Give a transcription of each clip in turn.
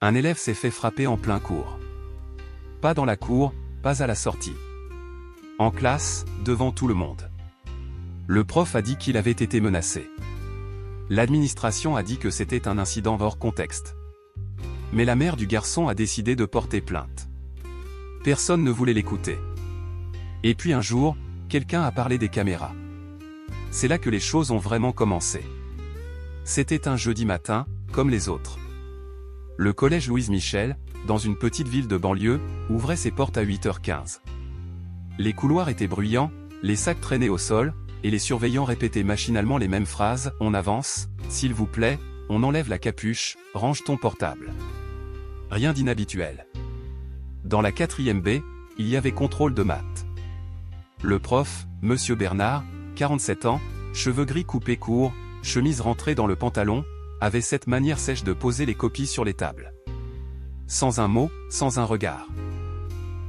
Un élève s'est fait frapper en plein cours. Pas dans la cour, pas à la sortie. En classe, devant tout le monde. Le prof a dit qu'il avait été menacé. L'administration a dit que c'était un incident hors contexte. Mais la mère du garçon a décidé de porter plainte. Personne ne voulait l'écouter. Et puis un jour, quelqu'un a parlé des caméras. C'est là que les choses ont vraiment commencé. C'était un jeudi matin, comme les autres. Le collège Louise Michel, dans une petite ville de banlieue, ouvrait ses portes à 8h15. Les couloirs étaient bruyants, les sacs traînaient au sol, et les surveillants répétaient machinalement les mêmes phrases, on avance, s'il vous plaît, on enlève la capuche, range ton portable. Rien d'inhabituel. Dans la 4e B, il y avait contrôle de maths. Le prof, Monsieur Bernard, 47 ans, cheveux gris coupés courts, chemise rentrée dans le pantalon, avait cette manière sèche de poser les copies sur les tables. Sans un mot, sans un regard.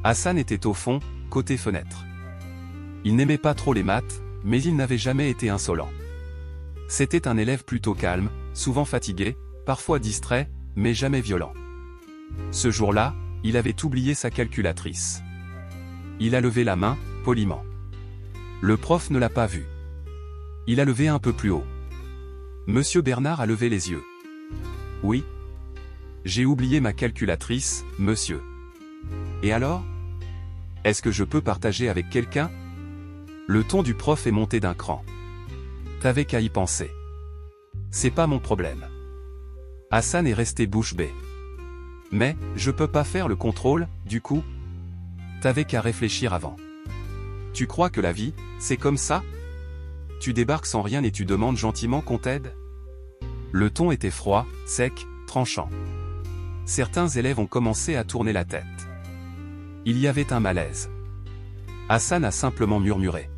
Hassan était au fond, côté fenêtre. Il n'aimait pas trop les maths, mais il n'avait jamais été insolent. C'était un élève plutôt calme, souvent fatigué, parfois distrait, mais jamais violent. Ce jour-là, il avait oublié sa calculatrice. Il a levé la main, poliment. Le prof ne l'a pas vu. Il a levé un peu plus haut. Monsieur Bernard a levé les yeux. Oui. J'ai oublié ma calculatrice, monsieur. Et alors? Est-ce que je peux partager avec quelqu'un? Le ton du prof est monté d'un cran. T'avais qu'à y penser. C'est pas mon problème. Hassan est resté bouche bée. Mais, je peux pas faire le contrôle, du coup? T'avais qu'à réfléchir avant. Tu crois que la vie, c'est comme ça? Tu débarques sans rien et tu demandes gentiment qu'on t'aide? Le ton était froid, sec, tranchant. Certains élèves ont commencé à tourner la tête. Il y avait un malaise. Hassan a simplement murmuré.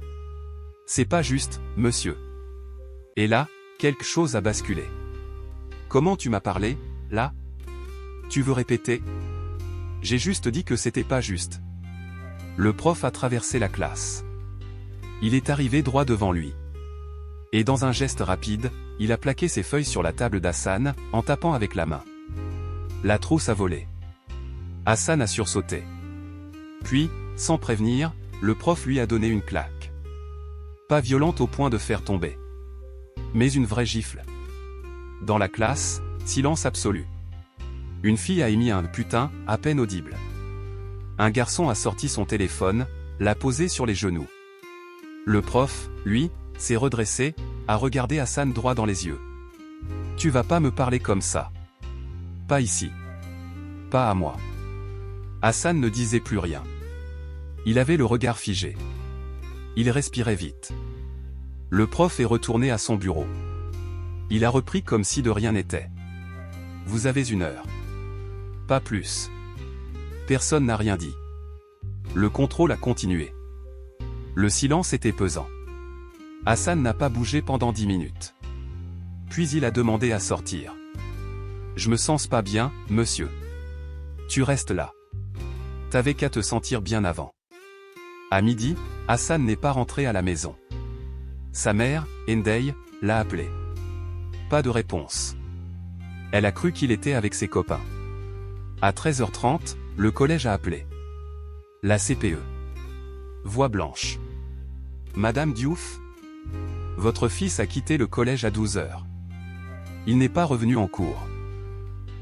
C'est pas juste, monsieur. Et là, quelque chose a basculé. Comment tu m'as parlé, là? Tu veux répéter? J'ai juste dit que c'était pas juste. Le prof a traversé la classe. Il est arrivé droit devant lui. Et dans un geste rapide, il a plaqué ses feuilles sur la table d'Hassan, en tapant avec la main. La trousse a volé. Hassan a sursauté. Puis, sans prévenir, le prof lui a donné une claque. Pas violente au point de faire tomber. Mais une vraie gifle. Dans la classe, silence absolu. Une fille a émis un putain, à peine audible. Un garçon a sorti son téléphone, l'a posé sur les genoux. Le prof, lui, s'est redressé, a regardé Hassan droit dans les yeux. Tu vas pas me parler comme ça. Pas ici. Pas à moi. Hassan ne disait plus rien. Il avait le regard figé. Il respirait vite. Le prof est retourné à son bureau. Il a repris comme si de rien n'était. Vous avez 1 heure. Pas plus. Personne n'a rien dit. Le contrôle a continué. Le silence était pesant. Hassan n'a pas bougé pendant 10 minutes. Puis il a demandé à sortir. Je me sens pas bien, monsieur. Tu restes là. T'avais qu'à te sentir bien avant. À midi, Hassan n'est pas rentré à la maison. Sa mère, Endey, l'a appelé. Pas de réponse. Elle a cru qu'il était avec ses copains. À 13h30, le collège a appelé. La CPE. Voix blanche. Madame Diouf? Votre fils a quitté le collège à 12h. Il n'est pas revenu en cours.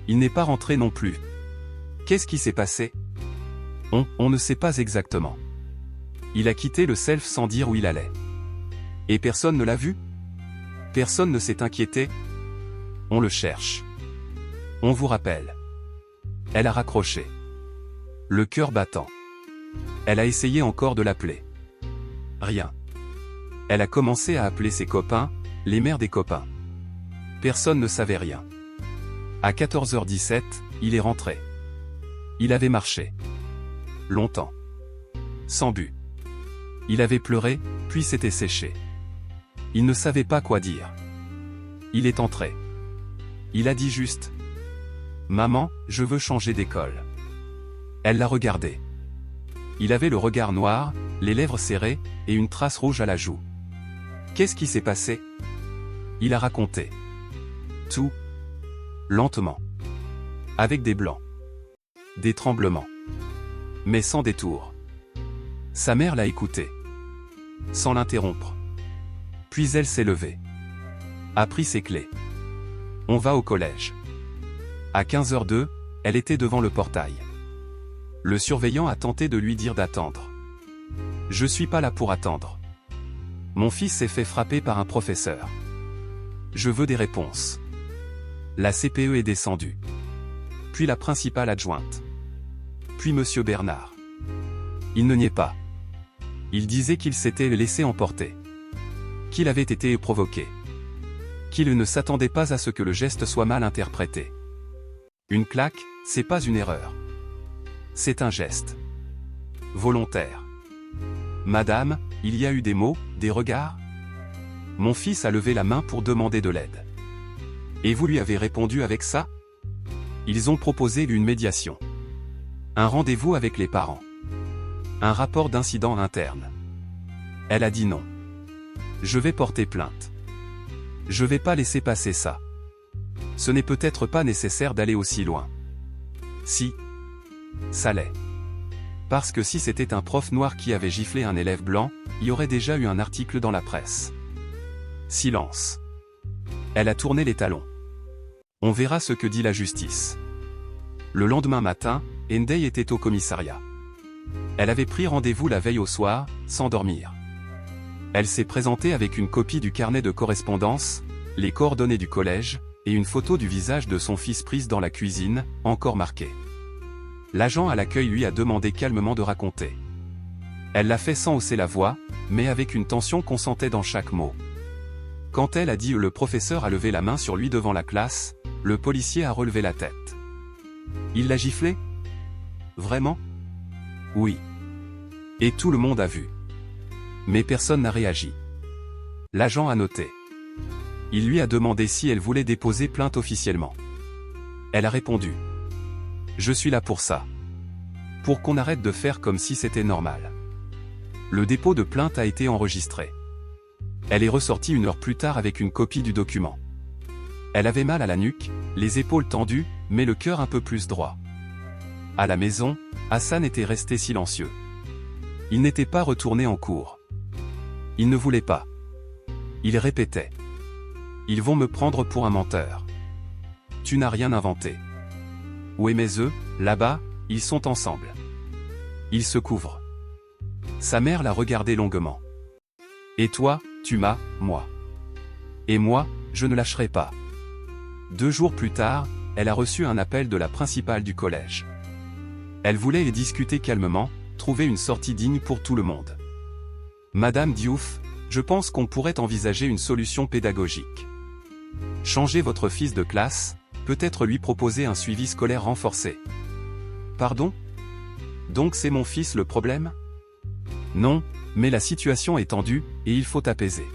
Il n'est pas rentré non plus. Qu'est-ce qui s'est passé? On ne sait pas exactement. Il a quitté le self sans dire où il allait. Et personne ne l'a vu? Personne ne s'est inquiété? On le cherche. On vous rappelle. Elle a raccroché. Le cœur battant. Elle a essayé encore de l'appeler. Rien. Elle a commencé à appeler ses copains, les mères des copains. Personne ne savait rien. À 14h17, il est rentré. Il avait marché. Longtemps. Sans but. Il avait pleuré, puis s'était séché. Il ne savait pas quoi dire. Il est entré. Il a dit juste. Maman, je veux changer d'école. Elle l'a regardé. Il avait le regard noir, les lèvres serrées, et une trace rouge à la joue. Qu'est-ce qui s'est passé? Il a raconté. Tout. Lentement. Avec des blancs. Des tremblements. Mais sans détour. Sa mère l'a écouté. Sans l'interrompre. Puis elle s'est levée. A pris ses clés. On va au collège. À 15h02, elle était devant le portail. Le surveillant a tenté de lui dire d'attendre. Je suis pas là pour attendre. Mon fils s'est fait frapper par un professeur. Je veux des réponses. La CPE est descendue. Puis la principale adjointe. Puis Monsieur Bernard. Il ne niait pas. Il disait qu'il s'était laissé emporter. Qu'il avait été provoqué. Qu'il ne s'attendait pas à ce que le geste soit mal interprété. Une claque, c'est pas une erreur. C'est un geste. Volontaire. Madame, il y a eu des mots, des regards? Mon fils a levé la main pour demander de l'aide. Et vous lui avez répondu avec ça? Ils ont proposé une médiation. Un rendez-vous avec les parents. Un rapport d'incident interne. Elle a dit non. Je vais porter plainte. Je vais pas laisser passer ça. Ce n'est peut-être pas nécessaire d'aller aussi loin. Si. Ça l'est. Parce que si c'était un prof noir qui avait giflé un élève blanc, il y aurait déjà eu un article dans la presse. Silence. Elle a tourné les talons. On verra ce que dit la justice. Le lendemain matin, Ndeye était au commissariat. Elle avait pris rendez-vous la veille au soir, sans dormir. Elle s'est présentée avec une copie du carnet de correspondance, les coordonnées du collège, et une photo du visage de son fils prise dans la cuisine, encore marquée. L'agent à l'accueil lui a demandé calmement de raconter. Elle l'a fait sans hausser la voix, mais avec une tension qu'on sentait dans chaque mot. Quand elle a dit le professeur a levé la main sur lui devant la classe, le policier a relevé la tête. Il l'a giflé? Vraiment? Oui. Et tout le monde a vu. Mais personne n'a réagi. L'agent a noté. Il lui a demandé si elle voulait déposer plainte officiellement. Elle a répondu. Je suis là pour ça. Pour qu'on arrête de faire comme si c'était normal. Le dépôt de plainte a été enregistré. Elle est ressortie 1 heure plus tard avec une copie du document. Elle avait mal à la nuque, les épaules tendues, mais le cœur un peu plus droit. À la maison, Hassan était resté silencieux. Il n'était pas retourné en cours. Il ne voulait pas. Il répétait. Ils vont me prendre pour un menteur. Tu n'as rien inventé. Où est mes œufs? Là-bas, ils sont ensemble. Ils se couvrent. Sa mère l'a regardé longuement. Et toi, tu m'as, moi. Et moi, je ne lâcherai pas. 2 jours plus tard, elle a reçu un appel de la principale du collège. Elle voulait les discuter calmement, trouver une sortie digne pour tout le monde. Madame Diouf, je pense qu'on pourrait envisager une solution pédagogique. Changer votre fils de classe, peut-être lui proposer un suivi scolaire renforcé. Pardon? Donc c'est mon fils le problème? Non, mais la situation est tendue, et il faut apaiser.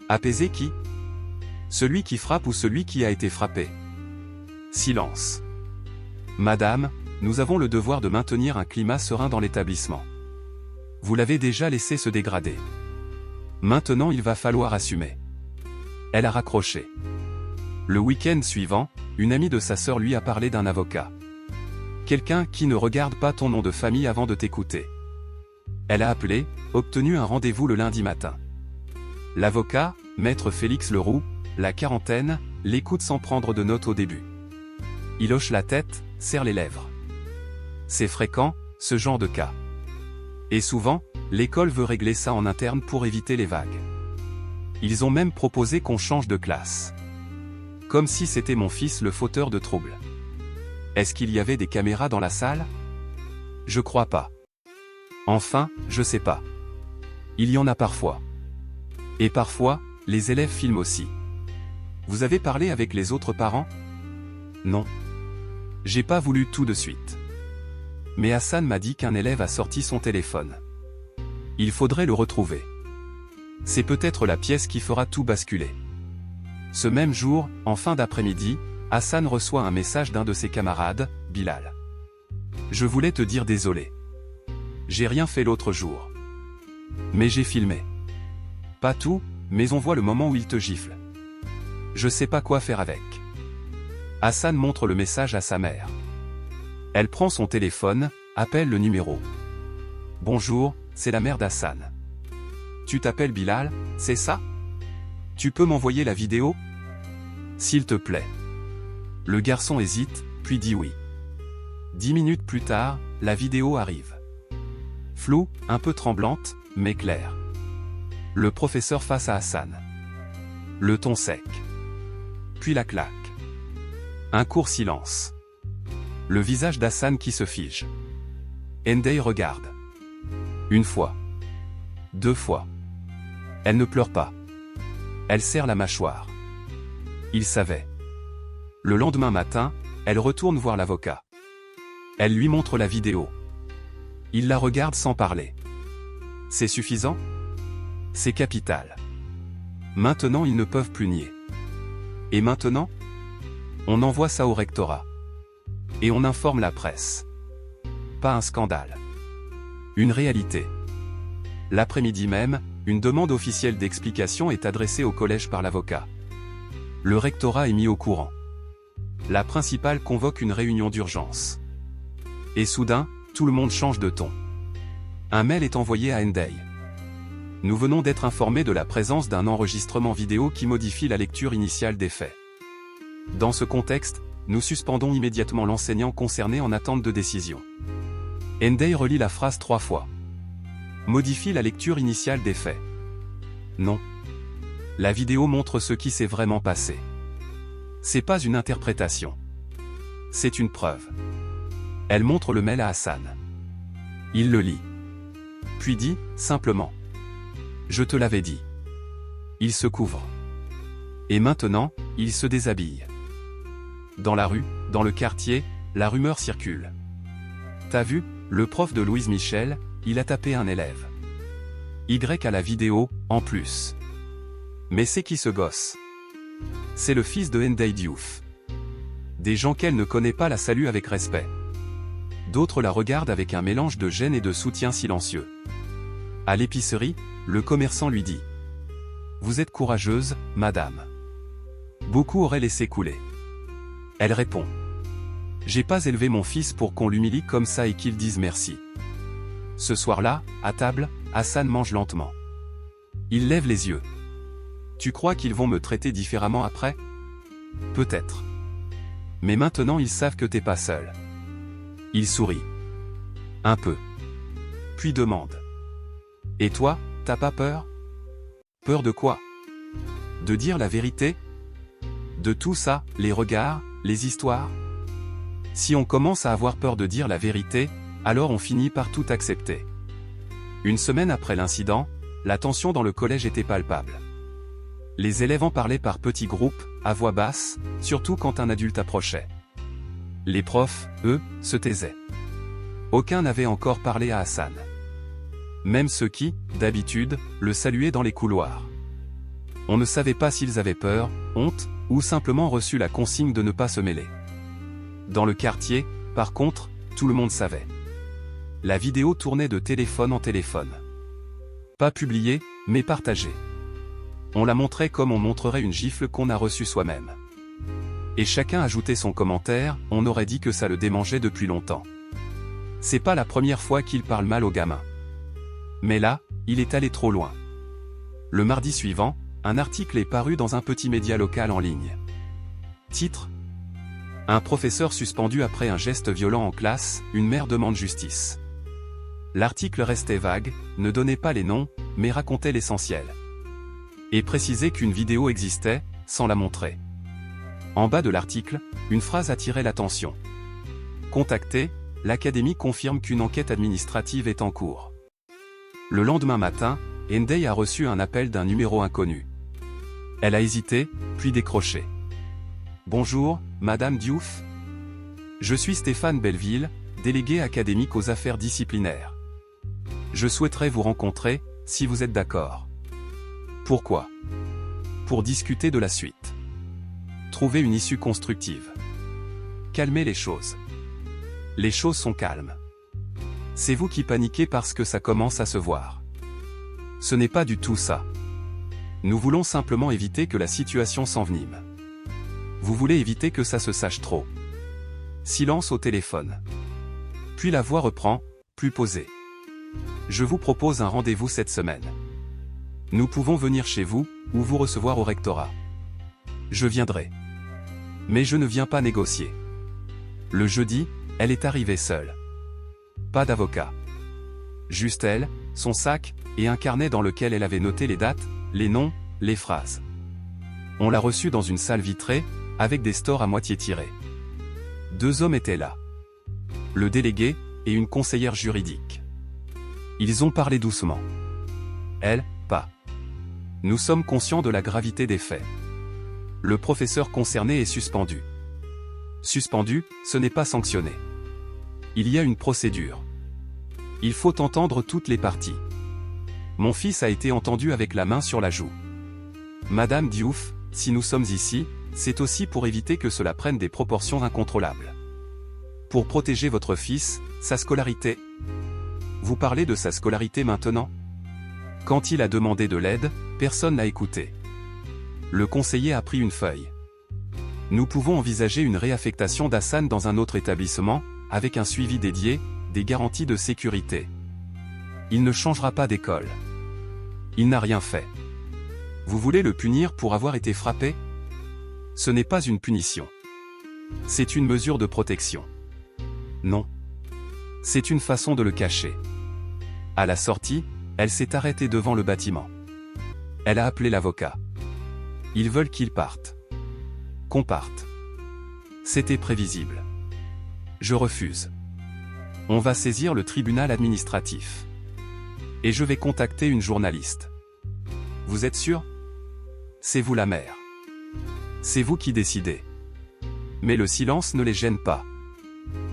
Apaiser qui? Celui qui frappe ou celui qui a été frappé? Silence. Madame, nous avons le devoir de maintenir un climat serein dans l'établissement. Vous l'avez déjà laissé se dégrader. Maintenant il va falloir assumer. Elle a raccroché. Le week-end suivant, une amie de sa sœur lui a parlé d'un avocat. Quelqu'un qui ne regarde pas ton nom de famille avant de t'écouter. Elle a appelé, obtenu un rendez-vous le lundi matin. L'avocat, maître Félix Leroux, la quarantaine, l'écoute sans prendre de notes au début. Il hoche la tête, serre les lèvres. C'est fréquent, ce genre de cas. Et souvent, l'école veut régler ça en interne pour éviter les vagues. Ils ont même proposé qu'on change de classe. Comme si c'était mon fils le fauteur de troubles. Est-ce qu'il y avait des caméras dans la salle? Je crois pas. Enfin, je sais pas. Il y en a parfois. Et parfois, les élèves filment aussi. Vous avez parlé avec les autres parents? Non. J'ai pas voulu tout de suite. Mais Hassan m'a dit qu'un élève a sorti son téléphone. Il faudrait le retrouver. C'est peut-être la pièce qui fera tout basculer. Ce même jour, en fin d'après-midi, Hassan reçoit un message d'un de ses camarades, Bilal. Je voulais te dire désolé. J'ai rien fait l'autre jour. Mais j'ai filmé. Pas tout, mais on voit le moment où il te gifle. Je sais pas quoi faire avec. Hassan montre le message à sa mère. Elle prend son téléphone, appelle le numéro. Bonjour, c'est la mère d'Hassan. Tu t'appelles Bilal, c'est ça? Tu peux m'envoyer la vidéo? S'il te plaît. Le garçon hésite, puis dit oui. 10 minutes plus tard, la vidéo arrive. Floue, un peu tremblante, mais claire. Le professeur face à Hassan. Le ton sec. Puis la claque. Un court silence. Le visage d'Hassan qui se fige. Ndeye regarde. Une fois. 2 fois. Elle ne pleure pas. Elle serre la mâchoire. Il savait. Le lendemain matin, elle retourne voir l'avocat. Elle lui montre la vidéo. Il la regarde sans parler. C'est suffisant? C'est capital. Maintenant ils ne peuvent plus nier. Et maintenant? On envoie ça au rectorat. Et on informe la presse. Pas un scandale. Une réalité. L'après-midi même, une demande officielle d'explication est adressée au collège par l'avocat. Le rectorat est mis au courant. La principale convoque une réunion d'urgence. Et soudain, tout le monde change de ton. Un mail est envoyé à Ndeye. Nous venons d'être informés de la présence d'un enregistrement vidéo qui modifie la lecture initiale des faits. Dans ce contexte, nous suspendons immédiatement l'enseignant concerné en attente de décision. Ndeye relit la phrase 3 fois. Modifie la lecture initiale des faits. Non. La vidéo montre ce qui s'est vraiment passé. C'est pas une interprétation. C'est une preuve. Elle montre le mail à Hassan. Il le lit. Puis dit, simplement. Je te l'avais dit. Il se couvre. Et maintenant, il se déshabille. Dans la rue, dans le quartier, la rumeur circule. T'as vu, le prof de Louise Michel, il a tapé un élève. Y à la vidéo, en plus. Mais c'est qui ce gosse? C'est le fils de Ndeye Diouf. Des gens qu'elle ne connaît pas la saluent avec respect. D'autres la regardent avec un mélange de gêne et de soutien silencieux. À l'épicerie, le commerçant lui dit. Vous êtes courageuse, madame. Beaucoup auraient laissé couler. Elle répond. J'ai pas élevé mon fils pour qu'on l'humilie comme ça et qu'il dise merci. Ce soir-là, à table, Hassan mange lentement. Il lève les yeux. Tu crois qu'ils vont me traiter différemment après? Peut-être. Mais maintenant ils savent que t'es pas seul. Il sourit. Un peu. Puis demande. Et toi, t'as pas peur? Peur de quoi? De dire la vérité? De tout ça, les regards, les histoires? Si on commence à avoir peur de dire la vérité, alors on finit par tout accepter. Une semaine après l'incident, la tension dans le collège était palpable. Les élèves en parlaient par petits groupes, à voix basse, surtout quand un adulte approchait. Les profs, eux, se taisaient. Aucun n'avait encore parlé à Hassan. Même ceux qui, d'habitude, le saluaient dans les couloirs. On ne savait pas s'ils avaient peur, honte, ou simplement reçu la consigne de ne pas se mêler. Dans le quartier, par contre, tout le monde savait. La vidéo tournait de téléphone en téléphone. Pas publiée, mais partagée. On la montrait comme on montrerait une gifle qu'on a reçue soi-même. Et chacun ajoutait son commentaire, on aurait dit que ça le démangeait depuis longtemps. C'est pas la première fois qu'il parle mal aux gamins. Mais là, il est allé trop loin. Le mardi suivant, un article est paru dans un petit média local en ligne. Titre: Un professeur suspendu après un geste violent en classe, une mère demande justice. L'article restait vague, ne donnait pas les noms, mais racontait l'essentiel. Et précisait qu'une vidéo existait, sans la montrer. En bas de l'article, une phrase attirait l'attention. Contacté, l'académie confirme qu'une enquête administrative est en cours. Le lendemain matin, Ndeye a reçu un appel d'un numéro inconnu. Elle a hésité, puis décroché. Bonjour, Madame Diouf. Je suis Stéphane Belleville, délégué académique aux affaires disciplinaires. Je souhaiterais vous rencontrer, si vous êtes d'accord. Pourquoi? Pour discuter de la suite. Trouver une issue constructive. Calmer les choses. Les choses sont calmes. C'est vous qui paniquez parce que ça commence à se voir. Ce n'est pas du tout ça. Nous voulons simplement éviter que la situation s'envenime. Vous voulez éviter que ça se sache trop. Silence au téléphone. Puis la voix reprend, plus posée. Je vous propose un rendez-vous cette semaine. Nous pouvons venir chez vous, ou vous recevoir au rectorat. Je viendrai. Mais je ne viens pas négocier. Le jeudi, elle est arrivée seule. Pas d'avocat. Juste elle, son sac, et un carnet dans lequel elle avait noté les dates, les noms, les phrases. On l'a reçue dans une salle vitrée, avec des stores à moitié tirés. 2 hommes étaient là. Le délégué, et une conseillère juridique. Ils ont parlé doucement. Elle, pas. Nous sommes conscients de la gravité des faits. Le professeur concerné est suspendu. Suspendu, ce n'est pas sanctionné. Il y a une procédure. Il faut entendre toutes les parties. Mon fils a été entendu avec la main sur la joue. Madame Diouf, si nous sommes ici, c'est aussi pour éviter que cela prenne des proportions incontrôlables. Pour protéger votre fils, sa scolarité. Vous parlez de sa scolarité maintenant? Quand il a demandé de l'aide, personne n'a écouté. Le conseiller a pris une feuille. Nous pouvons envisager une réaffectation d'Hassan dans un autre établissement, avec un suivi dédié, des garanties de sécurité. Il ne changera pas d'école. Il n'a rien fait. Vous voulez le punir pour avoir été frappé? Ce n'est pas une punition. C'est une mesure de protection. Non. C'est une façon de le cacher. À la sortie, elle s'est arrêtée devant le bâtiment. Elle a appelé l'avocat. Ils veulent qu'il parte. Qu'on parte. C'était prévisible. Je refuse. On va saisir le tribunal administratif. Et je vais contacter une journaliste. Vous êtes sûr? C'est vous la mère. C'est vous qui décidez. Mais le silence ne les gêne pas.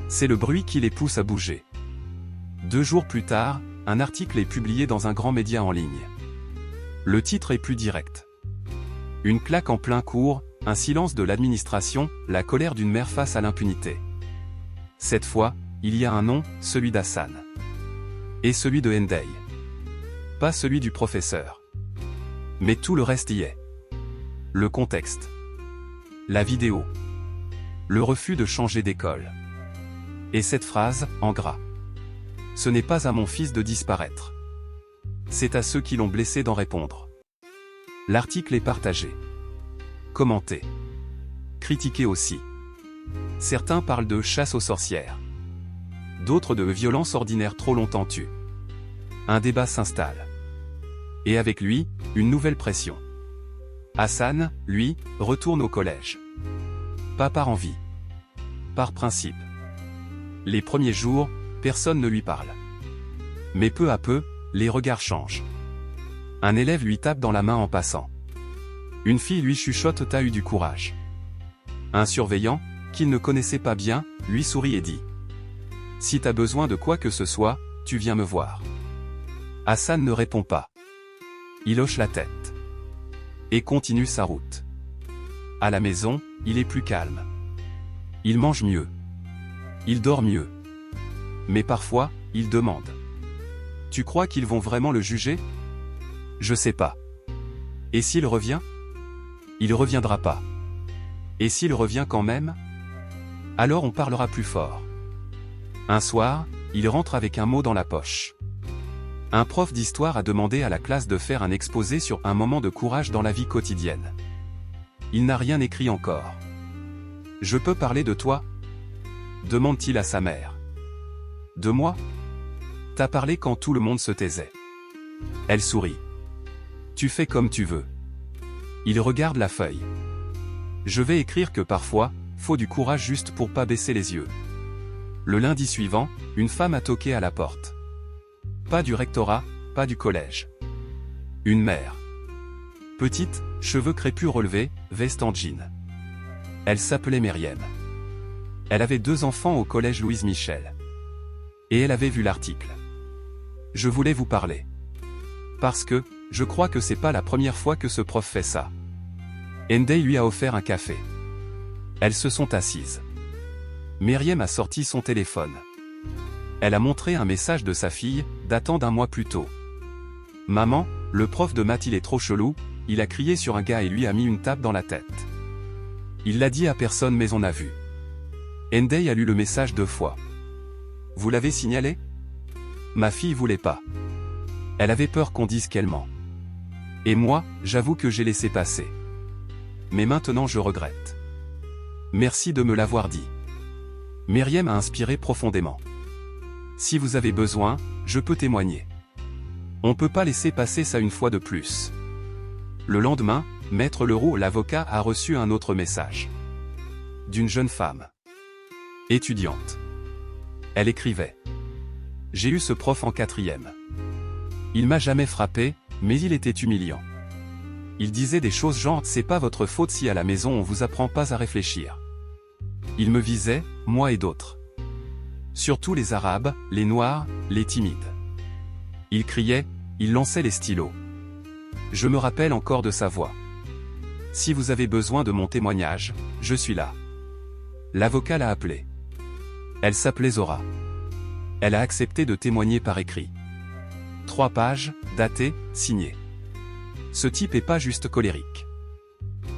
C'est le bruit qui les pousse à bouger. 2 jours plus tard, un article est publié dans un grand média en ligne. Le titre est plus direct. Une claque en plein cours, un silence de l'administration, la colère d'une mère face à l'impunité. Cette fois, il y a un nom, celui d'Hassan. Et celui de Ndeye. Pas celui du professeur. Mais tout le reste y est. Le contexte. La vidéo. Le refus de changer d'école. Et cette phrase, en gras. Ce n'est pas à mon fils de disparaître. C'est à ceux qui l'ont blessé d'en répondre. L'article est partagé. Commenté. Critiqué aussi. Certains parlent de chasse aux sorcières. D'autres de violence ordinaire trop longtemps tue. Un débat s'installe. Et avec lui, une nouvelle pression. Hassan, lui, retourne au collège. Pas par envie. Par principe. Les premiers jours, personne ne lui parle. Mais peu à peu, les regards changent. Un élève lui tape dans la main en passant. Une fille lui chuchote « T'as eu du courage ». Un surveillant, qu'il ne connaissait pas bien, lui sourit et dit « Si t'as besoin de quoi que ce soit, tu viens me voir ». Hassan ne répond pas. Il hoche la tête. Et continue sa route. À la maison, il est plus calme. Il mange mieux. Il dort mieux. Mais parfois, il demande. Tu crois qu'ils vont vraiment le juger? Je sais pas. Et s'il revient? Il reviendra pas. Et s'il revient quand même? Alors on parlera plus fort. Un soir, il rentre avec un mot dans la poche. Un prof d'histoire a demandé à la classe de faire un exposé sur un moment de courage dans la vie quotidienne. Il n'a rien écrit encore. Je peux parler de toi? Demande-t-il à sa mère. De moi? T'as parlé quand tout le monde se taisait. Elle sourit. Tu fais comme tu veux. Il regarde la feuille. Je vais écrire que parfois, faut du courage juste pour pas baisser les yeux. Le lundi suivant, une femme a toqué à la porte. Pas du rectorat, pas du collège. Une mère. Petite, cheveux crépus relevés, veste en jean. Elle s'appelait Myriam. Elle avait 2 enfants au collège Louise Michel. Et elle avait vu l'article. Je voulais vous parler. Parce que, je crois que c'est pas la première fois que ce prof fait ça. Ndeye lui a offert un café. Elles se sont assises. Myriam a sorti son téléphone. Elle a montré un message de sa fille, datant d'1 mois plus tôt. Maman, le prof de maths il est trop chelou, il a crié sur un gars et lui a mis une tape dans la tête. Il l'a dit à personne mais on a vu. Ndei a lu le message 2 fois. Vous l'avez signalé? Ma fille voulait pas. Elle avait peur qu'on dise qu'elle ment. Et moi, j'avoue que j'ai laissé passer. Mais maintenant je regrette. Merci de me l'avoir dit. Myriam a inspiré profondément. Si vous avez besoin, je peux témoigner. On peut pas laisser passer ça une fois de plus. Le lendemain, Maître Leroux, l'avocat, a reçu un autre message. D'une jeune femme. Étudiante. Elle écrivait. J'ai eu ce prof en 4e. Il m'a jamais frappé, mais il était humiliant. Il disait des choses genre « c'est pas votre faute si à la maison on vous apprend pas à réfléchir ». Il me visait, moi et d'autres. Surtout les Arabes, les Noirs, les timides. Il criait, il lançait les stylos. Je me rappelle encore de sa voix. Si vous avez besoin de mon témoignage, je suis là. L'avocat l'a appelée. Elle s'appelait Zora. Elle a accepté de témoigner par écrit. 3 pages, datées, signées. Ce type est pas juste colérique.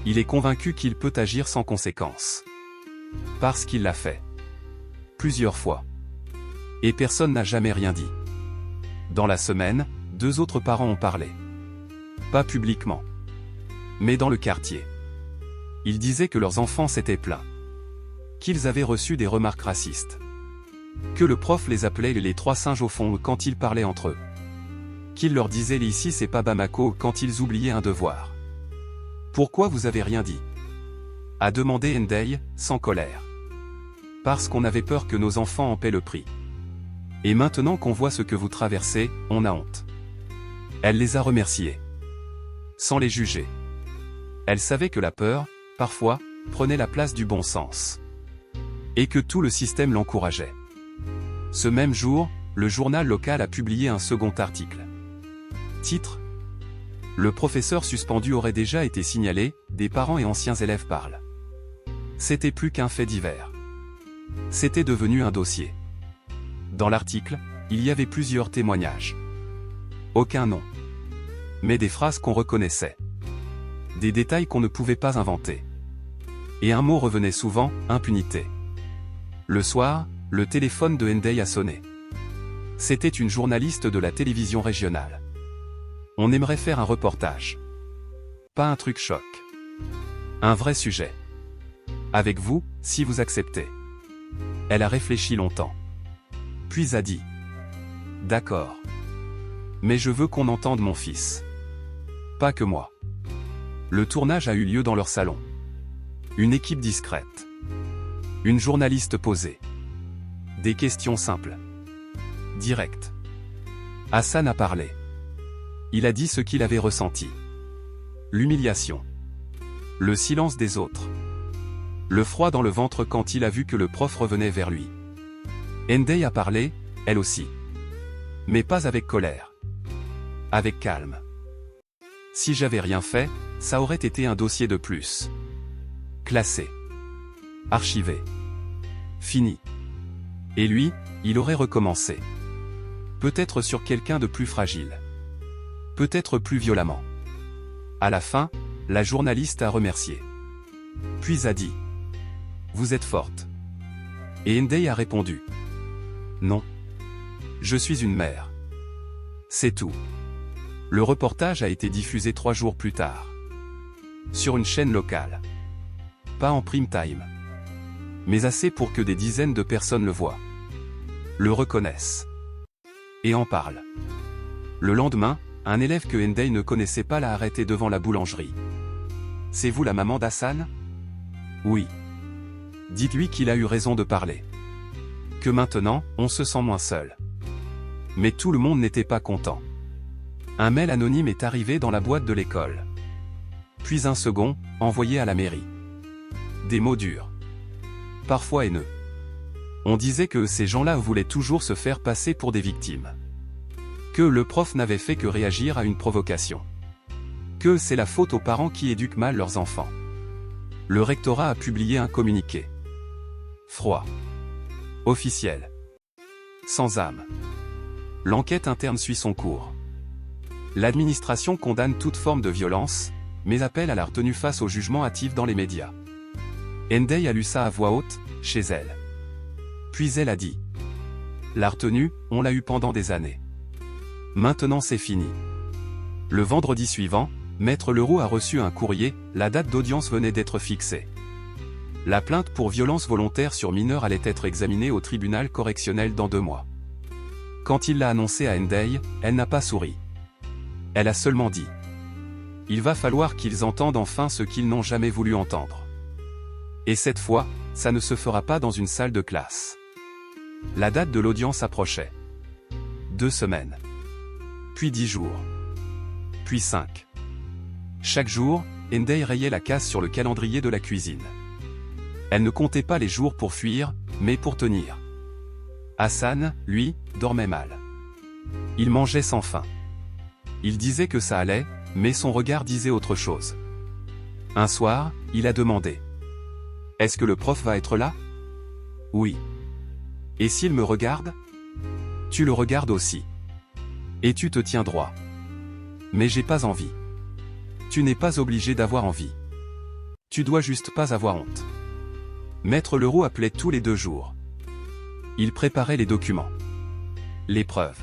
Il est convaincu qu'il peut agir sans conséquence. Parce qu'il l'a fait. Plusieurs fois. Et personne n'a jamais rien dit. Dans la semaine, 2 autres parents ont parlé. Pas publiquement. Mais dans le quartier. Ils disaient que leurs enfants s'étaient plaints. Qu'ils avaient reçu des remarques racistes. Que le prof les appelait les 3 singes au fond quand ils parlaient entre eux. Qu'il leur disait ici c'est pas Bamako quand ils oubliaient un devoir. Pourquoi vous avez rien dit? A demandé Ndei, sans colère. Parce qu'on avait peur que nos enfants en paient le prix. Et maintenant qu'on voit ce que vous traversez, on a honte. Elle les a remerciés. Sans les juger. Elle savait que la peur, parfois, prenait la place du bon sens. Et que tout le système l'encourageait. Ce même jour, le journal local a publié un second article. Titre: Le professeur suspendu aurait déjà été signalé, des parents et anciens élèves parlent. C'était plus qu'un fait divers. C'était devenu un dossier. Dans l'article, il y avait plusieurs témoignages. Aucun nom. Mais des phrases qu'on reconnaissait. Des détails qu'on ne pouvait pas inventer. Et un mot revenait souvent, impunité. Le soir, le téléphone de Ndei a sonné. C'était une journaliste de la télévision régionale. On aimerait faire un reportage. Pas un truc choc. Un vrai sujet. Avec vous, si vous acceptez. Elle a réfléchi longtemps. Puis a dit. D'accord. Mais je veux qu'on entende mon fils. Pas que moi. Le tournage a eu lieu dans leur salon. Une équipe discrète. Une journaliste posée. Des questions simples. Directes. Hassan a parlé. Il a dit ce qu'il avait ressenti. L'humiliation. Le silence des autres. Le froid dans le ventre quand il a vu que le prof revenait vers lui. Ndei a parlé, elle aussi. Mais pas avec colère. Avec calme. Si j'avais rien fait, ça aurait été un dossier de plus. Classé. Archivé. Fini. Et lui, il aurait recommencé. Peut-être sur quelqu'un de plus fragile. Peut-être plus violemment. À la fin, la journaliste a remercié. Puis a dit. Vous êtes forte. Et Ndei a répondu. Non. Je suis une mère. C'est tout. Le reportage a été diffusé 3 jours plus tard. Sur une chaîne locale. Pas en prime time. Mais assez pour que des dizaines de personnes le voient. Le reconnaissent. Et en parlent. Le lendemain, un élève que Ndei ne connaissait pas l'a arrêté devant la boulangerie. C'est vous la maman d'Hassan? Oui. Dites-lui qu'il a eu raison de parler. Que maintenant, on se sent moins seul. Mais tout le monde n'était pas content. Un mail anonyme est arrivé dans la boîte de l'école. Puis un second, envoyé à la mairie. Des mots durs. Parfois haineux. On disait que ces gens-là voulaient toujours se faire passer pour des victimes. Que le prof n'avait fait que réagir à une provocation. Que c'est la faute aux parents qui éduquent mal leurs enfants. Le rectorat a publié un communiqué. Froid. Officiel. Sans âme. L'enquête interne suit son cours. L'administration condamne toute forme de violence, mais appelle à la retenue face au jugement hâtif dans les médias. Henday a lu ça à voix haute, chez elle. Puis elle a dit. La retenue, on l'a eu pendant des années. Maintenant c'est fini. Le vendredi suivant, Maître Leroux a reçu un courrier, la date d'audience venait d'être fixée. La plainte pour violence volontaire sur mineur allait être examinée au tribunal correctionnel dans 2 mois. Quand il l'a annoncé à Henday, elle n'a pas souri. Elle a seulement dit. Il va falloir qu'ils entendent enfin ce qu'ils n'ont jamais voulu entendre. Et cette fois, ça ne se fera pas dans une salle de classe. La date de l'audience approchait. 2 semaines. Puis 10 jours. Puis 5. Chaque jour, Henday rayait la case sur le calendrier de la cuisine. Elle ne comptait pas les jours pour fuir, mais pour tenir. Hassan, lui, dormait mal. Il mangeait sans faim. Il disait que ça allait, mais son regard disait autre chose. Un soir, il a demandé. « Est-ce que le prof va être là ?»« Oui. »« Et s'il me regarde ?»« Tu le regardes aussi. Et tu te tiens droit. »« Mais j'ai pas envie. »« Tu n'es pas obligé d'avoir envie. Tu dois juste pas avoir honte. » Maître Leroux appelait tous les 2 jours. Il préparait les documents. Les preuves.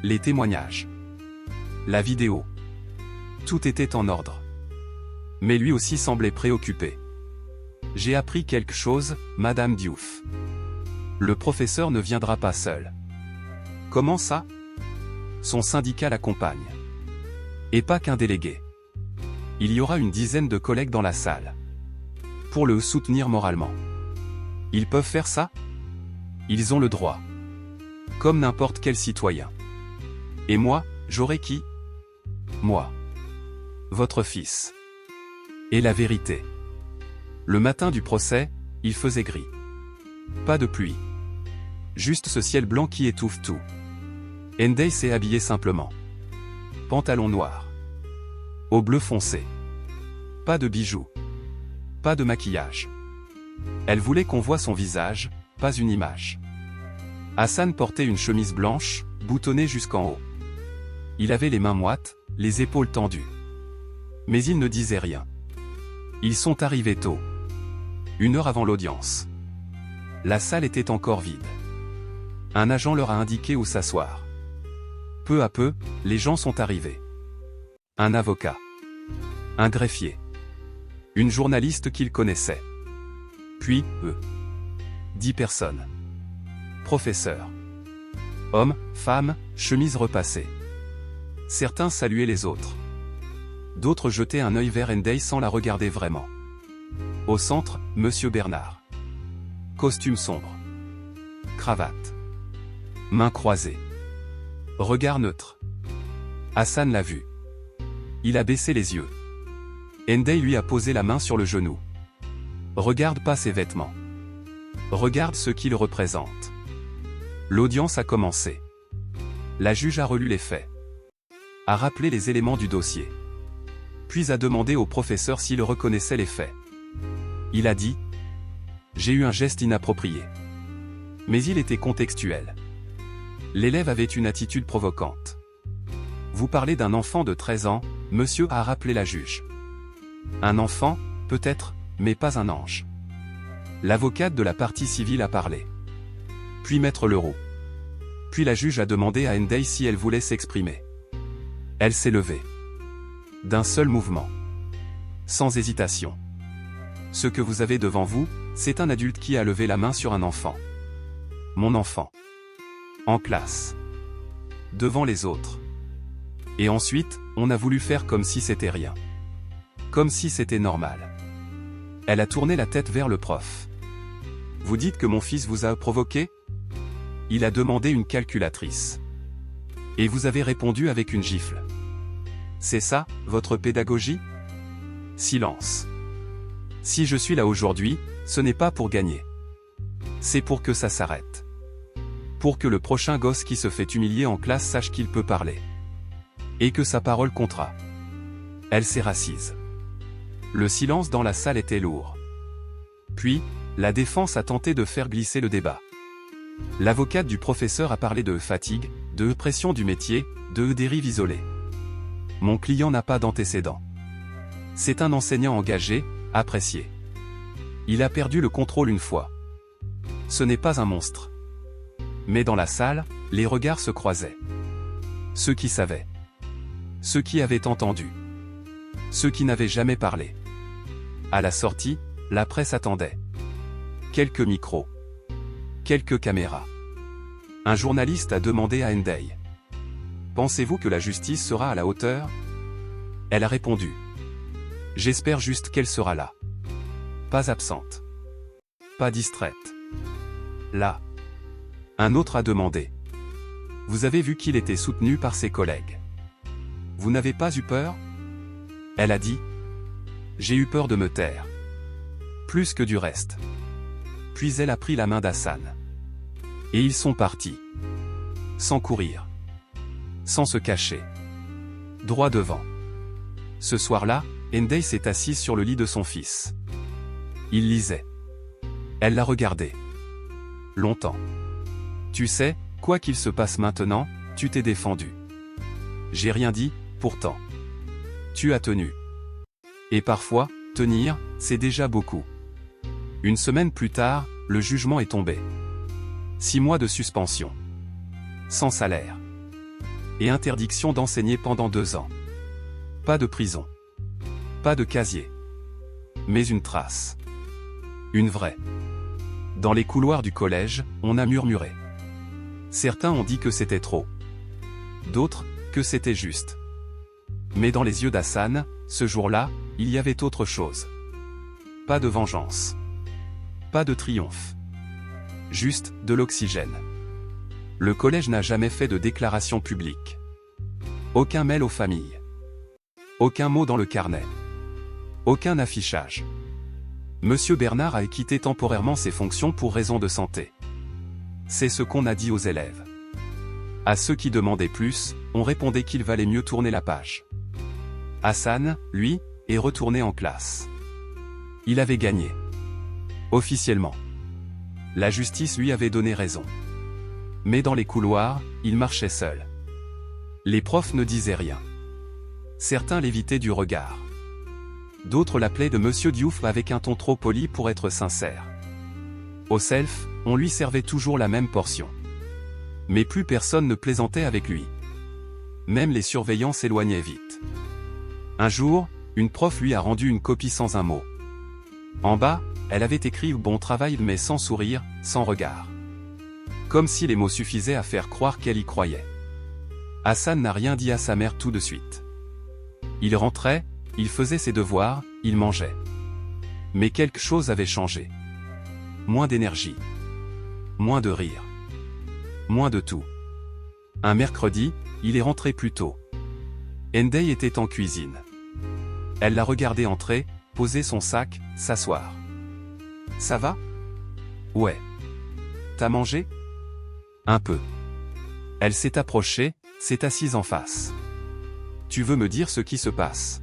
Les témoignages. La vidéo. Tout était en ordre. Mais lui aussi semblait préoccupé. J'ai appris quelque chose, Madame Diouf. Le professeur ne viendra pas seul. Comment ça? Son syndicat l'accompagne. Et pas qu'un délégué. Il y aura une dizaine de collègues dans la salle. Pour le soutenir moralement. Ils peuvent faire ça? Ils ont le droit. Comme n'importe quel citoyen. Et moi, j'aurai qui? Moi. Votre fils. Et la vérité. Le matin du procès, il faisait gris. Pas de pluie. Juste ce ciel blanc qui étouffe tout. Henday s'est habillé simplement. Pantalon noir. Au bleu foncé. Pas de bijoux. Pas de maquillage. Elle voulait qu'on voie son visage, pas une image. Hassan portait une chemise blanche, boutonnée jusqu'en haut. Il avait les mains moites, les épaules tendues. Mais il ne disait rien. Ils sont arrivés tôt. 1 heure avant l'audience. La salle était encore vide. Un agent leur a indiqué où s'asseoir. Peu à peu, les gens sont arrivés. Un avocat. Un greffier. Une journaliste qu'il connaissait. Puis, eux. 10 personnes. Professeurs. Hommes, femmes, chemises repassées. Certains saluaient les autres. D'autres jetaient un œil vers Henday sans la regarder vraiment. Au centre, Monsieur Bernard. Costume sombre. Cravate. Mains croisées. Regard neutre. Hassan l'a vu. Il a baissé les yeux. Henday lui a posé la main sur le genou. Regarde pas ses vêtements. Regarde ce qu'il représente. L'audience a commencé. La juge a relu les faits. A rappelé les éléments du dossier. Puis a demandé au professeur s'il reconnaissait les faits. Il a dit « J'ai eu un geste inapproprié. » Mais il était contextuel. L'élève avait une attitude provocante. Vous parlez d'un enfant de 13 ans, monsieur, a rappelé la juge. Un enfant, peut-être, mais pas un ange. L'avocate de la partie civile a parlé. Puis Maître Leroux. Puis la juge a demandé à Henday si elle voulait s'exprimer. Elle s'est levée. D'un seul mouvement. Sans hésitation. Ce que vous avez devant vous, c'est un adulte qui a levé la main sur un enfant. Mon enfant. En classe. Devant les autres. Et ensuite, on a voulu faire comme si c'était rien. Comme si c'était normal. Elle a tourné la tête vers le prof. Vous dites que mon fils vous a provoqué? Il a demandé une calculatrice. Et vous avez répondu avec une gifle. C'est ça, votre pédagogie? Silence. Si je suis là aujourd'hui, ce n'est pas pour gagner. C'est pour que ça s'arrête. Pour que le prochain gosse qui se fait humilier en classe sache qu'il peut parler. Et que sa parole comptera. Elle s'est assise. Le silence dans la salle était lourd. Puis, la défense a tenté de faire glisser le débat. L'avocate du professeur a parlé de fatigue, de pression du métier, de dérive isolée. Mon client n'a pas d'antécédent. C'est un enseignant engagé, apprécié. Il a perdu le contrôle une fois. Ce n'est pas un monstre. Mais dans la salle, les regards se croisaient. Ceux qui savaient. Ceux qui avaient entendu. Ceux qui n'avaient jamais parlé. À la sortie, la presse attendait. Quelques micros. Quelques caméras. Un journaliste a demandé à Henday. Pensez-vous que la justice sera à la hauteur? Elle a répondu. J'espère juste qu'elle sera là. Pas absente. Pas distraite. Là. Un autre a demandé. Vous avez vu qu'il était soutenu par ses collègues. Vous n'avez pas eu peur? Elle a dit. J'ai eu peur de me taire. Plus que du reste. Puis elle a pris la main d'Hassan. Et ils sont partis. Sans courir. Sans se cacher. Droit devant. Ce soir-là, Henday s'est assise sur le lit de son fils. Il lisait. Elle l'a regardé. Longtemps. Tu sais, quoi qu'il se passe maintenant, tu t'es défendu. J'ai rien dit, pourtant. Tu as tenu. Et parfois, tenir, c'est déjà beaucoup. Une semaine plus tard, le jugement est tombé. 6 mois de suspension. Sans salaire. Et interdiction d'enseigner pendant 2 ans. Pas de prison. Pas de casier. Mais une trace. Une vraie. Dans les couloirs du collège, on a murmuré. Certains ont dit que c'était trop. D'autres, que c'était juste. Mais dans les yeux d'Hassan, ce jour-là, il y avait autre chose. Pas de vengeance. Pas de triomphe. Juste, de l'oxygène. Le collège n'a jamais fait de déclaration publique. Aucun mail aux familles. Aucun mot dans le carnet. Aucun affichage. Monsieur Bernard a quitté temporairement ses fonctions pour raison de santé. C'est ce qu'on a dit aux élèves. À ceux qui demandaient plus, on répondait qu'il valait mieux tourner la page. Hassan, lui, est retourné en classe. Il avait gagné. Officiellement. La justice lui avait donné raison. Mais dans les couloirs, il marchait seul. Les profs ne disaient rien. Certains l'évitaient du regard. D'autres l'appelaient de Monsieur Diouf avec un ton trop poli pour être sincère. Au self, on lui servait toujours la même portion. Mais plus personne ne plaisantait avec lui. Même les surveillants s'éloignaient vite. Un jour, une prof lui a rendu une copie sans un mot. En bas, elle avait écrit « Bon travail » mais sans sourire, sans regard. Comme si les mots suffisaient à faire croire qu'elle y croyait. Hassan n'a rien dit à sa mère tout de suite. Il rentrait, il faisait ses devoirs, il mangeait. Mais quelque chose avait changé. Moins d'énergie. Moins de rire. Moins de tout. Un mercredi, il est rentré plus tôt. Henday était en cuisine. Elle l'a regardé entrer, poser son sac, s'asseoir. « Ça va? »« Ouais. »« T'as mangé? » ?»« Un peu. » Elle s'est approchée, s'est assise en face. « Tu veux me dire ce qui se passe? »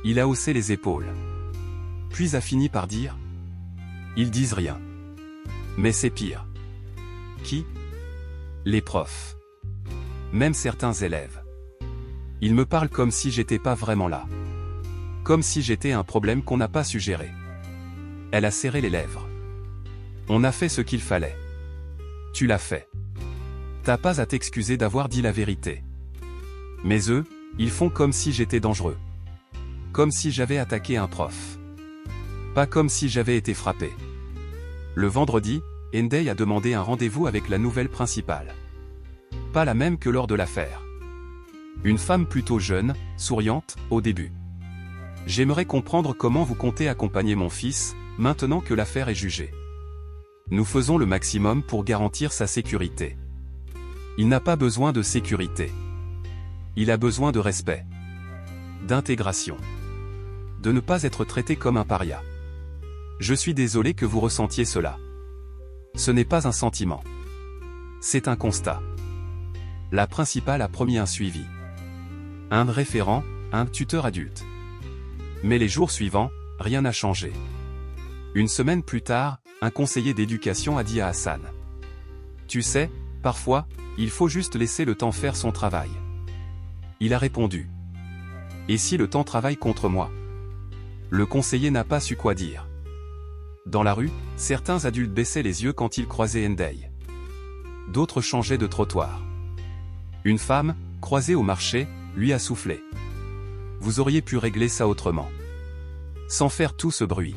Il a haussé les épaules. Puis a fini par dire. Ils disent rien. Mais c'est pire. Qui? Les profs. Même certains élèves. Ils me parlent comme si j'étais pas vraiment là. Comme si j'étais un problème qu'on n'a pas su gérer. Elle a serré les lèvres. On a fait ce qu'il fallait. Tu l'as fait. T'as pas à t'excuser d'avoir dit la vérité. Mais eux, ils font comme si j'étais dangereux. Comme si j'avais attaqué un prof. Pas comme si j'avais été frappé. Le vendredi, Henday a demandé un rendez-vous avec la nouvelle principale. Pas la même que lors de l'affaire. Une femme plutôt jeune, souriante, au début. J'aimerais comprendre comment vous comptez accompagner mon fils, maintenant que l'affaire est jugée. Nous faisons le maximum pour garantir sa sécurité. Il n'a pas besoin de sécurité. Il a besoin de respect. D'intégration. De ne pas être traité comme un paria. Je suis désolé que vous ressentiez cela. Ce n'est pas un sentiment. C'est un constat. La principale a promis un suivi. Un référent, un tuteur adulte. Mais les jours suivants, rien n'a changé. Une semaine plus tard, un conseiller d'éducation a dit à Hassan. Tu sais, parfois, il faut juste laisser le temps faire son travail. Il a répondu. Et si le temps travaille contre moi? Le conseiller n'a pas su quoi dire. Dans la rue, certains adultes baissaient les yeux quand ils croisaient Ndeye. D'autres changeaient de trottoir. Une femme, croisée au marché, lui a soufflé. Vous auriez pu régler ça autrement. Sans faire tout ce bruit.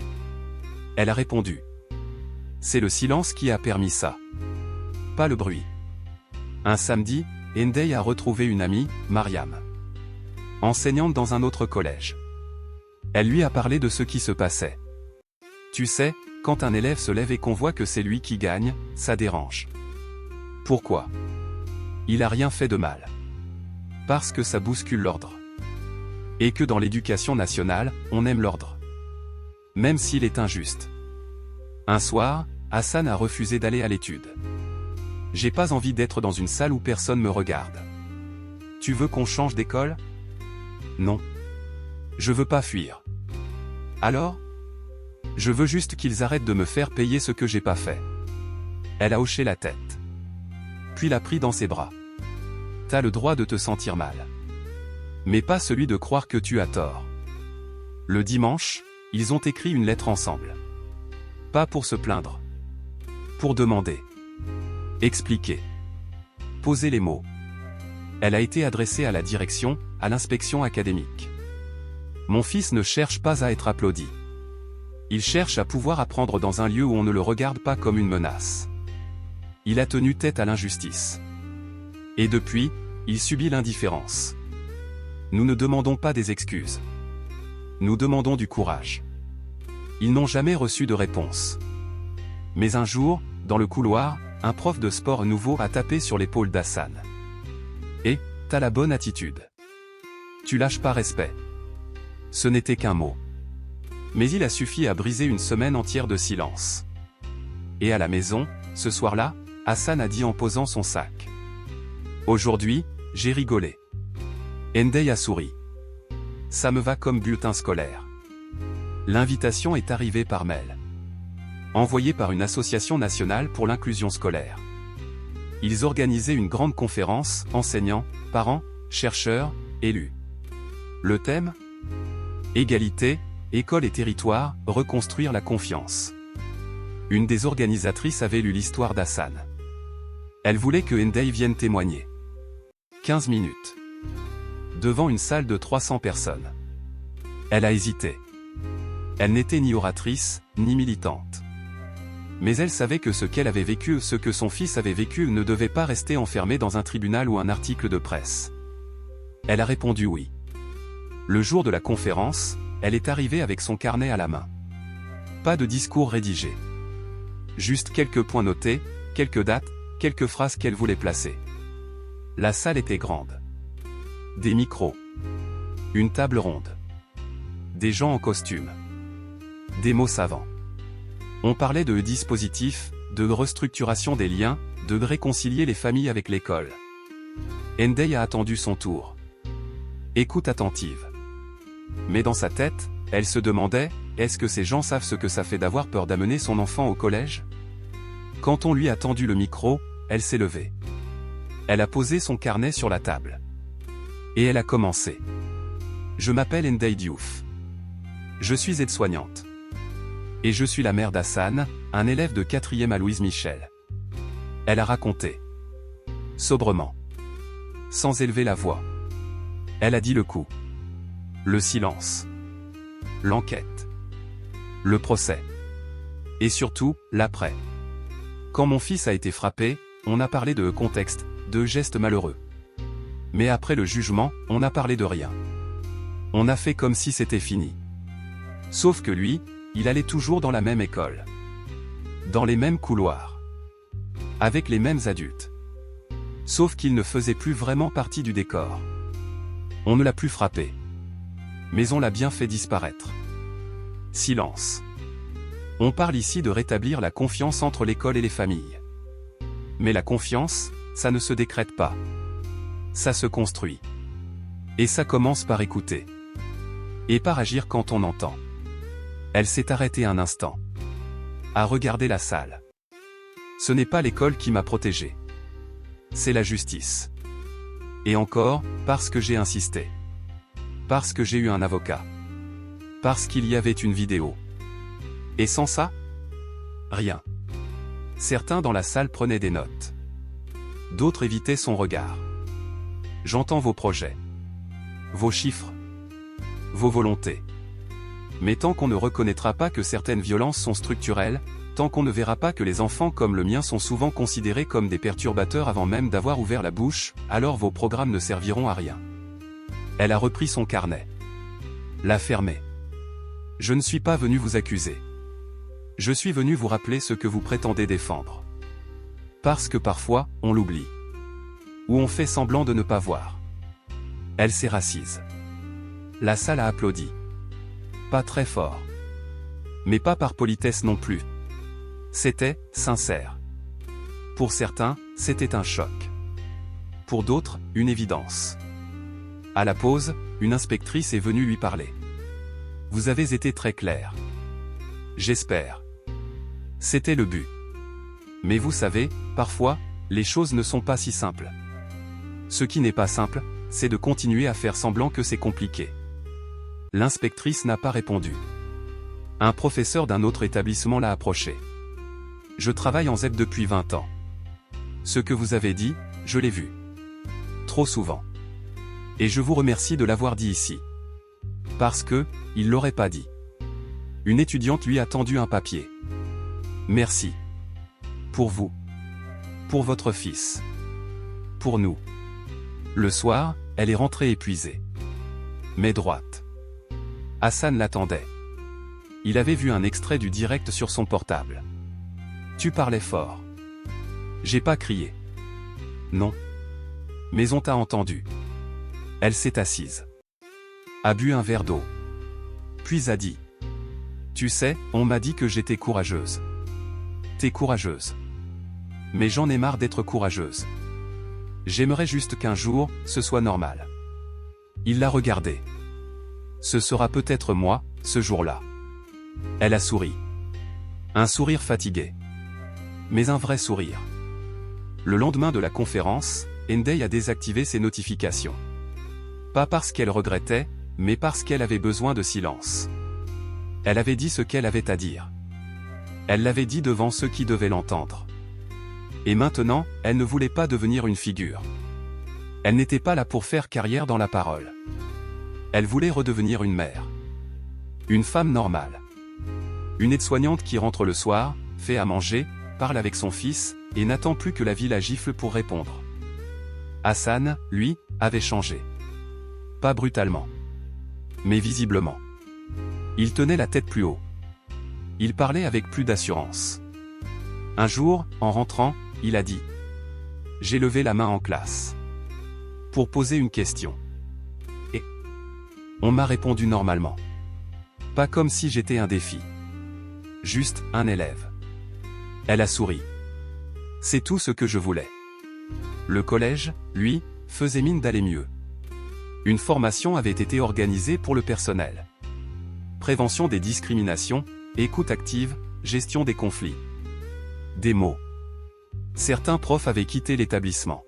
Elle a répondu. C'est le silence qui a permis ça. Pas le bruit. Un samedi, Ndeye a retrouvé une amie, Mariam. Enseignante dans un autre collège. Elle lui a parlé de ce qui se passait. Tu sais, quand un élève se lève et qu'on voit que c'est lui qui gagne, ça dérange. Pourquoi? Il a rien fait de mal. Parce que ça bouscule l'ordre. Et que dans l'éducation nationale, on aime l'ordre. Même s'il est injuste. Un soir, Hassan a refusé d'aller à l'étude. J'ai pas envie d'être dans une salle où personne me regarde. Tu veux qu'on change d'école? Non. Je veux pas fuir. Alors? Je veux juste qu'ils arrêtent de me faire payer ce que j'ai pas fait. Elle a hoché la tête. Puis l'a pris dans ses bras. T'as le droit de te sentir mal. Mais pas celui de croire que tu as tort. Le dimanche, ils ont écrit une lettre ensemble. Pas pour se plaindre. Pour demander. Expliquer. Poser les mots. Elle a été adressée à la direction, à l'inspection académique. Mon fils ne cherche pas à être applaudi. Il cherche à pouvoir apprendre dans un lieu où on ne le regarde pas comme une menace. Il a tenu tête à l'injustice. Et depuis, il subit l'indifférence. Nous ne demandons pas des excuses. Nous demandons du courage. Ils n'ont jamais reçu de réponse. Mais un jour, dans le couloir, un prof de sport nouveau a tapé sur l'épaule d'Hassan. Et, t'as la bonne attitude. Tu lâches pas respect. Ce n'était qu'un mot. Mais il a suffi à briser une semaine entière de silence. Et à la maison, ce soir-là, Hassan a dit en posant son sac. Aujourd'hui, j'ai rigolé. Ndeye a souri. Ça me va comme bulletin scolaire. L'invitation est arrivée par mail. Envoyée par une association nationale pour l'inclusion scolaire. Ils organisaient une grande conférence, enseignants, parents, chercheurs, élus. Le thème? Égalité, école et territoire, reconstruire la confiance. Une des organisatrices avait lu l'histoire d'Hassan. Elle voulait que Ndeye vienne témoigner. 15 minutes. Devant une salle de 300 personnes. Elle a hésité. Elle n'était ni oratrice, ni militante. Mais elle savait que ce qu'elle avait vécu, ce que son fils avait vécu, ne devait pas rester enfermé dans un tribunal ou un article de presse. Elle a répondu oui. Le jour de la conférence, elle est arrivée avec son carnet à la main. Pas de discours rédigé. Juste quelques points notés, quelques dates, quelques phrases qu'elle voulait placer. La salle était grande. Des micros. Une table ronde. Des gens en costume. Des mots savants. On parlait de dispositifs, de restructuration des liens, de réconcilier les familles avec l'école. Ndeye a attendu son tour. Écoute attentive. Mais dans sa tête, elle se demandait, est-ce que ces gens savent ce que ça fait d'avoir peur d'amener son enfant au collège? Quand on lui a tendu le micro, elle s'est levée. Elle a posé son carnet sur la table. Et elle a commencé. Je m'appelle Ndeye Diouf. Je suis aide-soignante. Et je suis la mère d'Hassan, un élève de 4e à Louise Michel. Elle a raconté. Sobrement. Sans élever la voix. Elle a dit le coup. Le silence. L'enquête. Le procès. Et surtout, l'après. Quand mon fils a été frappé, on a parlé de contexte, de gestes malheureux. Mais après le jugement, on n'a parlé de rien. On a fait comme si c'était fini. Sauf que lui, il allait toujours dans la même école. Dans les mêmes couloirs. Avec les mêmes adultes. Sauf qu'il ne faisait plus vraiment partie du décor. On ne l'a plus frappé. Mais on l'a bien fait disparaître. Silence. On parle ici de rétablir la confiance entre l'école et les familles. Mais la confiance, ça ne se décrète pas. Ça se construit. Et ça commence par écouter. Et par agir quand on entend. Elle s'est arrêtée un instant. À regarder la salle. Ce n'est pas l'école qui m'a protégé. C'est la justice. Et encore, parce que j'ai insisté. Parce que j'ai eu un avocat. Parce qu'il y avait une vidéo. Et sans ça, Rien. Certains dans la salle prenaient des notes. D'autres évitaient son regard. J'entends vos projets. Vos chiffres. Vos volontés. Mais tant qu'on ne reconnaîtra pas que certaines violences sont structurelles, tant qu'on ne verra pas que les enfants comme le mien sont souvent considérés comme des perturbateurs avant même d'avoir ouvert la bouche, alors vos programmes ne serviront à rien. Elle a repris son carnet. L'a fermé. Je ne suis pas venu vous accuser. Je suis venu vous rappeler ce que vous prétendez défendre. Parce que parfois, on l'oublie. Ou on fait semblant de ne pas voir. Elle s'est rassise. La salle a applaudi. Pas très fort. Mais pas par politesse non plus. C'était sincère. Pour certains, c'était un choc. Pour d'autres, une évidence. À la pause, une inspectrice est venue lui parler. Vous avez été très clair. J'espère. C'était le but. Mais vous savez, parfois, les choses ne sont pas si simples. Ce qui n'est pas simple, c'est de continuer à faire semblant que c'est compliqué. L'inspectrice n'a pas répondu. Un professeur d'un autre établissement l'a approché. Je travaille en ZEP depuis 20 ans. Ce que vous avez dit, je l'ai vu. Trop souvent. Et je vous remercie de l'avoir dit ici. Parce que, il l'aurait pas dit. Une étudiante lui a tendu un papier. Merci. Pour vous. Pour votre fils. Pour nous. Le soir, elle est rentrée épuisée. Mais droite. Hassan l'attendait. Il avait vu un extrait du direct sur son portable. Tu parlais fort. J'ai pas crié. Non. Mais on t'a entendu. Elle s'est assise. A bu un verre d'eau. Puis a dit. Tu sais, on m'a dit que j'étais courageuse. T'es courageuse. Mais j'en ai marre d'être courageuse. J'aimerais juste qu'un jour, ce soit normal. Il l'a regardé. Ce sera peut-être moi, ce jour-là. Elle a souri. Un sourire fatigué. Mais un vrai sourire. Le lendemain de la conférence, Ndei a désactivé ses notifications. Pas parce qu'elle regrettait, mais parce qu'elle avait besoin de silence. Elle avait dit ce qu'elle avait à dire. Elle l'avait dit devant ceux qui devaient l'entendre. Et maintenant, elle ne voulait pas devenir une figure. Elle n'était pas là pour faire carrière dans la parole. Elle voulait redevenir une mère. Une femme normale. Une aide-soignante qui rentre le soir, fait à manger, parle avec son fils, et n'attend plus que la vie la gifle pour répondre. Hassan, lui, avait changé. Pas brutalement. Mais visiblement. Il tenait la tête plus haut. Il parlait avec plus d'assurance. Un jour, en rentrant, il a dit « J'ai levé la main en classe. Pour poser une question. Et on m'a répondu normalement. Pas comme si j'étais un défi. Juste un élève. » Elle a souri. C'est tout ce que je voulais. Le collège, lui, faisait mine d'aller mieux. Une formation avait été organisée pour le personnel. Prévention des discriminations, écoute active, gestion des conflits. Des mots. Certains profs avaient quitté l'établissement.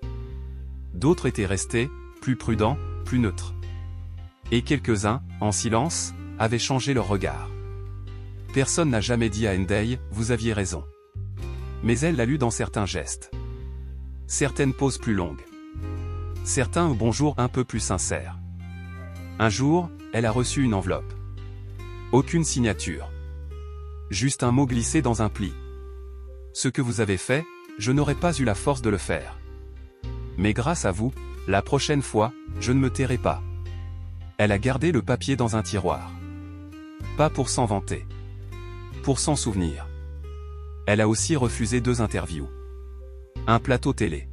D'autres étaient restés, plus prudents, plus neutres. Et quelques-uns, en silence, avaient changé leur regard. Personne n'a jamais dit à Ndei, vous aviez raison. Mais elle l'a lu dans certains gestes. Certaines pauses plus longues. Certains bonjours un peu plus sincères. Un jour, elle a reçu une enveloppe. Aucune signature. Juste un mot glissé dans un pli. Ce que vous avez fait, je n'aurais pas eu la force de le faire. Mais grâce à vous, la prochaine fois, je ne me tairai pas. Elle a gardé le papier dans un tiroir. Pas pour s'en vanter. Pour s'en souvenir. Elle a aussi refusé 2 interviews. Un plateau télé.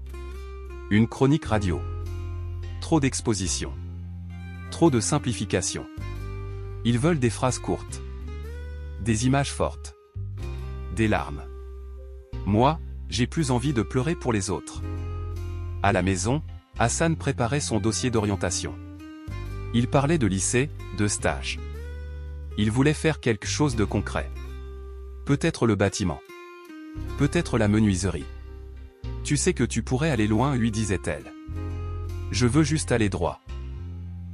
Une chronique radio. Trop d'exposition. Trop de simplification. Ils veulent des phrases courtes. Des images fortes. Des larmes. Moi, j'ai plus envie de pleurer pour les autres. À la maison, Hassan préparait son dossier d'orientation. Il parlait de lycée, de stage. Il voulait faire quelque chose de concret. Peut-être le bâtiment. Peut-être la menuiserie. Tu sais que tu pourrais aller loin, lui disait-elle. Je veux juste aller droit.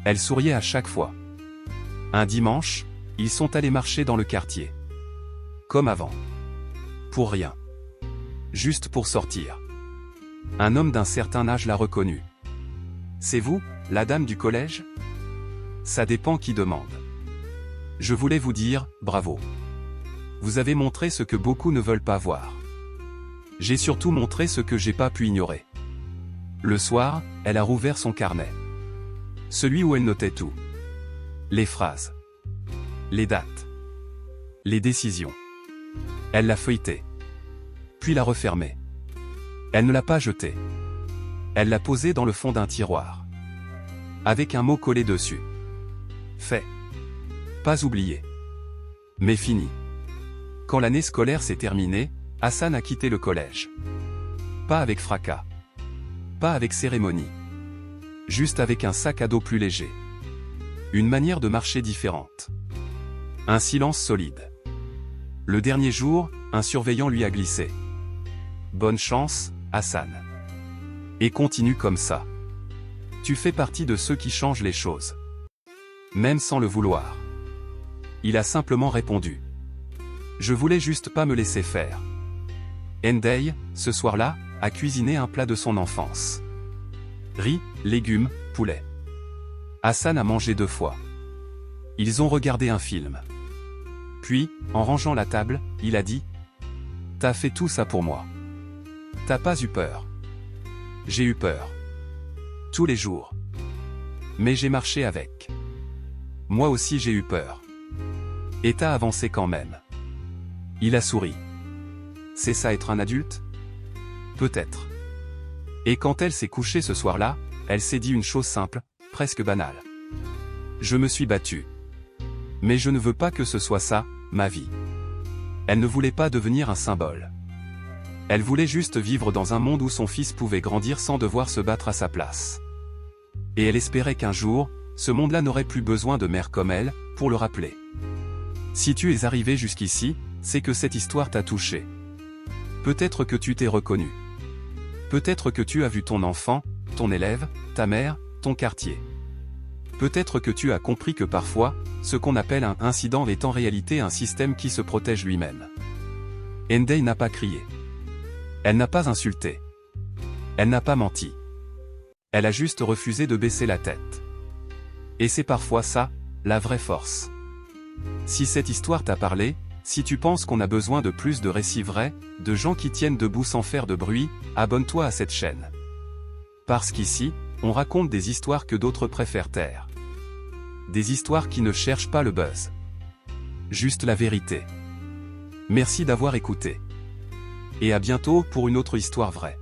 Elle souriait à chaque fois. Un dimanche, ils sont allés marcher dans le quartier. Comme avant. Pour rien. Juste pour sortir. Un homme d'un certain âge l'a reconnu. C'est vous, la dame du collège? Ça dépend qui demande. Je voulais vous dire, bravo. Vous avez montré ce que beaucoup ne veulent pas voir. J'ai surtout montré ce que j'ai pas pu ignorer. Le soir, elle a rouvert son carnet. Celui où elle notait tout. Les phrases. Les dates. Les décisions. Elle l'a feuilleté. Puis l'a refermé. Elle ne l'a pas jeté. Elle l'a posé dans le fond d'un tiroir. Avec un mot collé dessus. Fait. Pas oublié. Mais fini. Quand l'année scolaire s'est terminée, Hassan a quitté le collège. Pas avec fracas. Pas avec cérémonie. Juste avec un sac à dos plus léger. Une manière de marcher différente. Un silence solide. Le dernier jour, un surveillant lui a glissé. Bonne chance, Hassan. Et continue comme ça. Tu fais partie de ceux qui changent les choses. Même sans le vouloir. Il a simplement répondu. Je voulais juste pas me laisser faire. Ndeye, ce soir-là, a cuisiné un plat de son enfance. Riz, légumes, poulet. Hassan a mangé 2 fois. Ils ont regardé un film. Puis, en rangeant la table, il a dit « T'as fait tout ça pour moi. T'as pas eu peur. J'ai eu peur. Tous les jours. Mais j'ai marché avec. Moi aussi j'ai eu peur. Et t'as avancé quand même. » Il a souri. C'est ça être un adulte? Peut-être. Et quand elle s'est couchée ce soir-là, elle s'est dit une chose simple, presque banale. Je me suis battue. Mais je ne veux pas que ce soit ça, ma vie. Elle ne voulait pas devenir un symbole. Elle voulait juste vivre dans un monde où son fils pouvait grandir sans devoir se battre à sa place. Et elle espérait qu'un jour, ce monde-là n'aurait plus besoin de mère comme elle, pour le rappeler. Si tu es arrivé jusqu'ici, c'est que cette histoire t'a touché. Peut-être que tu t'es reconnu. Peut-être que tu as vu ton enfant, ton élève, ta mère, ton quartier. Peut-être que tu as compris que parfois, ce qu'on appelle un incident est en réalité un système qui se protège lui-même. Ndeye n'a pas crié. Elle n'a pas insulté. Elle n'a pas menti. Elle a juste refusé de baisser la tête. Et c'est parfois ça, la vraie force. Si cette histoire t'a parlé, si tu penses qu'on a besoin de plus de récits vrais, de gens qui tiennent debout sans faire de bruit, abonne-toi à cette chaîne. Parce qu'ici, on raconte des histoires que d'autres préfèrent taire. Des histoires qui ne cherchent pas le buzz. Juste la vérité. Merci d'avoir écouté. Et à bientôt pour une autre histoire vraie.